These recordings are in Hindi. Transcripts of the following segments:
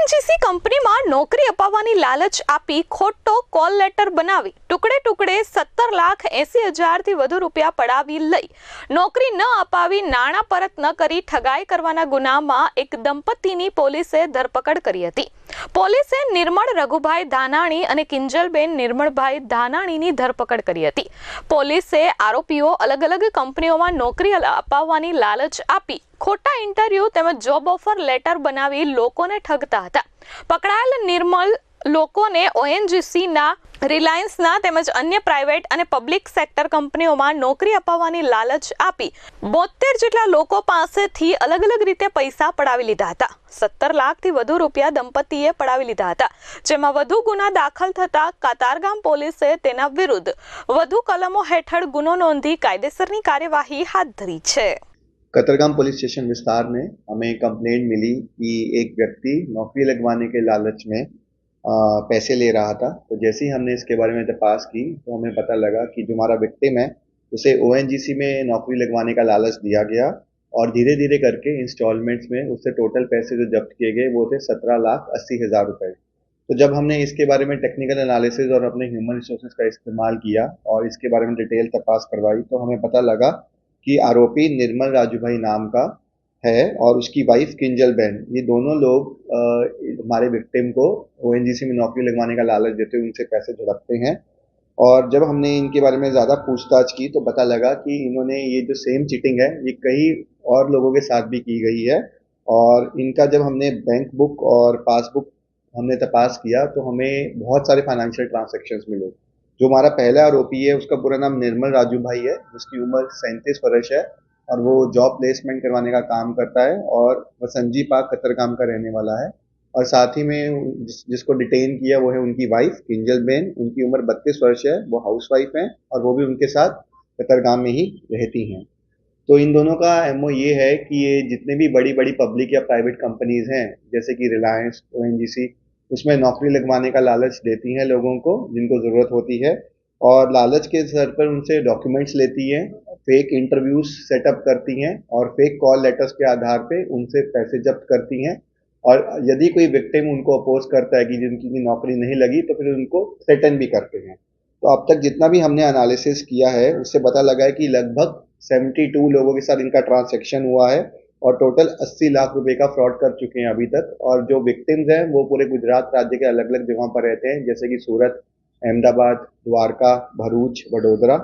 ઓએનજીસી કંપનીમાં નોકરી અપાવવાની લાલચ આપી ખોટો કોલ લેટર બનાવી ટુકડે ટુકડે 17,80,000થી વધુ રૂપિયા પડાવી લઈ નોકરી ન અપાવી નાણાં પરત ન કરી ઠગાઈ કરવાના ગુનામાં એક દંપતીની પોલીસે ધરપકડ કરી હતી। પોલીસે નિર્મળ રઘુભાઈ ધાનાણી અને કિંજલબેન નિર્મળભાઈ ધાનાણીની ધરપકડ કરી હતી। પોલીસે આરોપીઓ અલગ અલગ કંપનીઓમાં નોકરી અપાવવાની લાલચ આપી खोटा इंटरव्यू तेमज जॉब ऑफर लेटर बनावी लोकोने ठगता हता। पकड़ाયેલ निर्मल लोकोने ओएनजीसी ना रिलायंस ना तेमज अन्य प्राइवेट अने पब्लिक सेक्टर कंपनीओमां नौकरी अपाववानी लालच आपी 72 जेटला लोको पासेथी अलग अलग रीते पैसा पडावी लीधा हता। 17 लाखथी વધુ રૂપિયા દંપતીએ પડાવી લીધા હતા, જેમાં વધુ ગુના દાખલ થતા કાતારગામ પોલીસે તેના વિરુદ્ધ વધુ કલમો હેઠળ ગુનો નોંધી કાયદેસરની કાર્યવાહી હાથ ધરી છે। कतरगाम पुलिस स्टेशन विस्तार में हमें कंप्लेंट मिली कि एक व्यक्ति नौकरी लगवाने के लालच में पैसे ले रहा था। तो जैसे ही हमने इसके बारे में तपास की तो हमें पता लगा कि जो हमारा विक्टिम है उसे ओएनजीसी में नौकरी लगवाने का लालच दिया गया और धीरे धीरे करके इंस्टॉलमेंट्स में उससे टोटल पैसे जो जब्त किए गए वो थे 17,80,000 रुपए। तो जब हमने इसके बारे में टेक्निकल एनालिसिस और अपने ह्यूमन रिसोर्सेज का इस्तेमाल किया और इसके बारे में डिटेल तपास करवाई तो हमें पता लगा कि आरोपी निर्मल राजूभाई नाम का है और उसकी वाइफ किंजलबेन, ये दोनों लोग हमारे विक्टिम को ओएनजीसी में नौकरी लगवाने का लालच देते हुए उनसे पैसे झड़पते हैं। और जब हमने इनके बारे में ज़्यादा पूछताछ की तो पता लगा कि इन्होंने ये जो सेम चीटिंग है ये कई और लोगों के साथ भी की गई है। और इनका जब हमने बैंक बुक और पासबुक हमने तपास किया तो हमें बहुत सारे फाइनेंशियल ट्रांजैक्शंस मिले। जो हमारा पहला आरोपी है उसका पूरा नाम निर्मल राजू भाई है, जिसकी उम्र 37 वर्ष है और वो जॉब प्लेसमेंट करवाने का काम करता है और वह संजी पार्क कतरगाम का रहने वाला है। और साथ ही में जिसको डिटेन किया वो है उनकी वाइफ किंजलबेन, उनकी उम्र 32 वर्ष है, वो हाउस वाइफ है और वो भी उनके साथ कतरगाम में ही रहती हैं। तो इन दोनों का एमओ ये है कि ये जितने भी बड़ी बड़ी पब्लिक या प्राइवेट कंपनीज हैं जैसे कि रिलायंस, ओएनजीसी, उसमें नौकरी लगवाने का लालच देती हैं लोगों को जिनको ज़रूरत होती है और लालच के सर पर उनसे डॉक्यूमेंट्स लेती हैं, फेक इंटरव्यूज सेटअप करती हैं और फेक कॉल लेटर्स के आधार पे उनसे पैसे जब्त करती हैं। और यदि कोई विक्टिम उनको अपोज करता है कि जिनकी नौकरी नहीं लगी तो फिर उनको थ्रेटन भी करते हैं। तो अब तक जितना भी हमने एनालिसिस किया है उससे पता लगा है कि लगभग 72 लोगों के साथ इनका ट्रांसैक्शन हुआ है और टोटल 80 लाख रुपए का फ्रॉड कर चुके हैं अभी तक। और जो विक्टिम्स हैं वो पूरे गुजरात राज्य के अलग अलग जगहों पर रहते हैं जैसे कि सूरत, अहमदाबाद, द्वारका, भरूच, वडोदरा।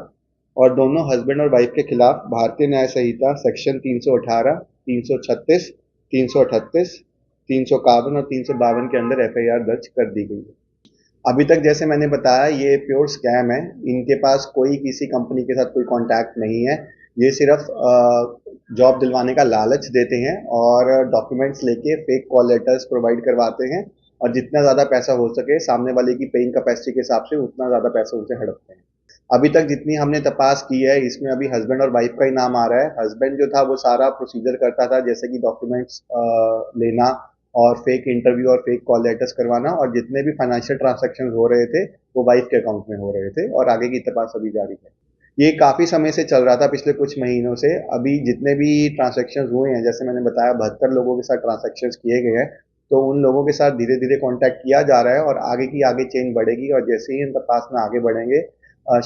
और दोनों हस्बैंड और वाइफ के खिलाफ भारतीय न्याय संहिता सेक्शन 318, 336, 338, 351 और 352 के अंदर एफआईआर दर्ज कर दी गई है। अभी तक जैसे मैंने बताया ये प्योर स्कैम है, इनके पास कोई किसी कंपनी के साथ कोई कॉन्टैक्ट नहीं है। ये सिर्फ जॉब दिलवाने का लालच देते हैं और डॉक्यूमेंट्स लेके फेक कॉल लेटर्स प्रोवाइड करवाते हैं और जितना ज़्यादा पैसा हो सके सामने वाले की पेइंग कैपेसिटी के हिसाब से उतना ज़्यादा पैसा उनसे हड़पते हैं। अभी तक जितनी हमने तपास की है इसमें अभी हस्बैंड और वाइफ का ही नाम आ रहा है। हस्बैंड जो था वो सारा प्रोसीजर करता था जैसे कि डॉक्यूमेंट्स लेना और फेक इंटरव्यू और फेक कॉल लेटर्स करवाना और जितने भी फाइनेंशियल ट्रांजैक्शन हो रहे थे वो वाइफ के अकाउंट में हो रहे थे और आगे की तपास अभी जारी है। ये काफ़ी समय से चल रहा था, पिछले कुछ महीनों से। अभी जितने भी ट्रांजैक्शंस हुए हैं जैसे मैंने बताया 72 लोगों के साथ ट्रांजैक्शंस किए गए हैं तो उन लोगों के साथ धीरे धीरे कांटेक्ट किया जा रहा है और आगे चेन बढ़ेगी और जैसे ही इन तपास में आगे बढ़ेंगे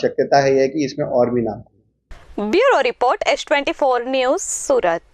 शक्यता है कि इसमें और भी नाम। ब्यूरो रिपोर्ट S24 न्यूज़ सूरत।